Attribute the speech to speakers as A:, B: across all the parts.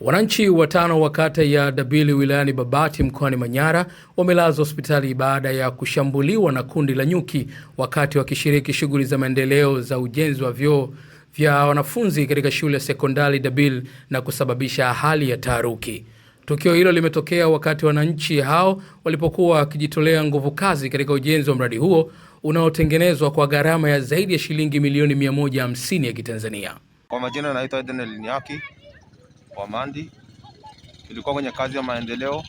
A: Wananchi watano wa kata ya Dabili wilayani Babati mkoani Manyara wamelazwa hospitali baada ya kushambuliwa na kundi la nyuki wakati wakishiriki shughuli za maendeleo za ujenzi wa vyoo vya wanafunzi katika shule ya sekondari Dabili na kusababisha hali ya taharuki. Tukio hilo limetokea wakati wananchi hao walipokuwa wakijitolea nguvu kazi katika ujenzi wa mradi huo unaotengenezwa kwa gharama ya zaidi ya shilingi milioni 150 ya Kitanzania.
B: Kwa majina naitwa Eden Liniaki wa Mandi. Ilikuwa kwenye kazi ya maendeleo.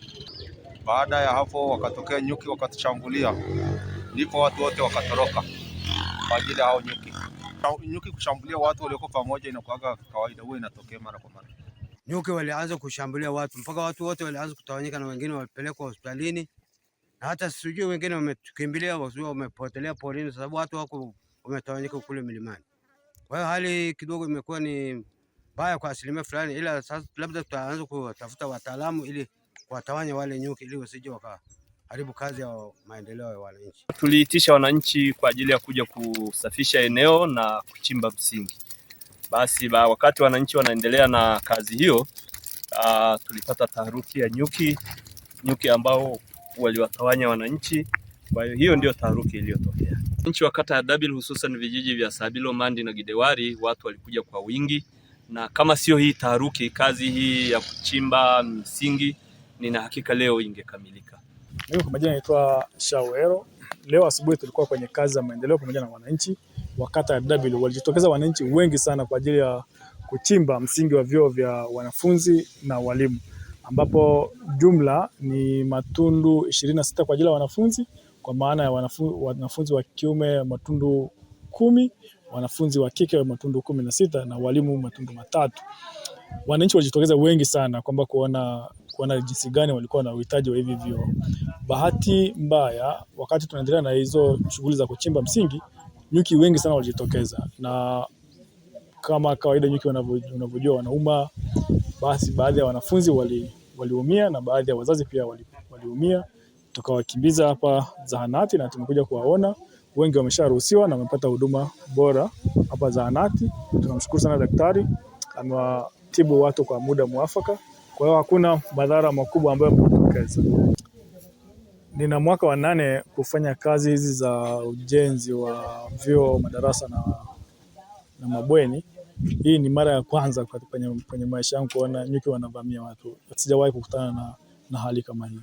B: Baada ya hapo wakatokea nyuki wakatushambulia. Ndipo watu wote wakatoroka kwa ajili ya hao nyuki. Nyuki kushambulia watu walioko pamoja inakuwa kawaida, huwa inatokea mara kwa mara.
C: Nyuki walianza kushambulia watu mpaka watu wote walianza kutawanyika na wengine walipelekwa hospitalini. Na hata sijui wengine wametukimbilia wamepotelea porini sababu watu wako wametawanyika kule milimani. Kwa hiyo hali kidogo imekuwa ni baya kwa asilimia fulani, ila sasa labda tutaanza kutafuta wataalamu ili kuwatawanya wale nyuki ili wasije wakaharibu kazi ya maendeleo ya wananchi.
D: Tuliitisha wananchi kwa ajili ya kuja kusafisha eneo na kuchimba msingi. Basi wakati wananchi wanaendelea na kazi hiyo, tulipata taharuki ya nyuki ambao waliwatawanya wananchi. Kwa hiyo ndio taharuki iliyotokea. Wananchi wa kata ya Dabili hususan vijiji vya Sabilo, Mandi na Gidewari, watu walikuja kwa wingi, na kama sio hii taharuki, kazi hii ya kuchimba msingi nina hakika leo ingekamilika.
E: Mimi kwa majina naitwa Shawero. Leo asubuhi tulikuwa kwenye kazi za maendeleo pamoja na wananchi wa kata ya Dabili. Walijitokeza wananchi wengi sana kwa ajili ya kuchimba msingi wa vyoo vya wanafunzi na walimu, ambapo jumla ni matundu 26 kwa ajili ya wanafunzi, kwa maana ya wanafunzi wa kiume matundu 10, wanafunzi wa kike matundu 16 na walimu matundu 3. Wananchi walijitokeza wengi sana kwamba kuona jinsi gani walikuwa na uhitaji wa hivi vyoo. Bahati mbaya, wakati tunaendelea na hizo shughuli za kuchimba msingi, nyuki wengi sana walijitokeza, na kama kawaida nyuki wanavyojua wanauma. Basi baadhi ya wanafunzi waliumia na baadhi ya wazazi pia waliumia. Tukawakimbiza hapa zahanati na tumekuja kuwaona. Wengi wamesharuhusiwa na wamepata huduma bora hapa zahanati. Tunamshukuru sana daktari, amewatibu watu kwa muda mwafaka. Kwa hiyo hakuna madhara makubwa ambayo yametokeza. Nina mwaka wa 8 kufanya kazi hizi za ujenzi wa vyoo, madarasa na mabweni. Hii ni mara ya kwanza kwenye maisha yangu kuona nyuki wanavamia watu. Sijawahi kukutana na hali kama hii.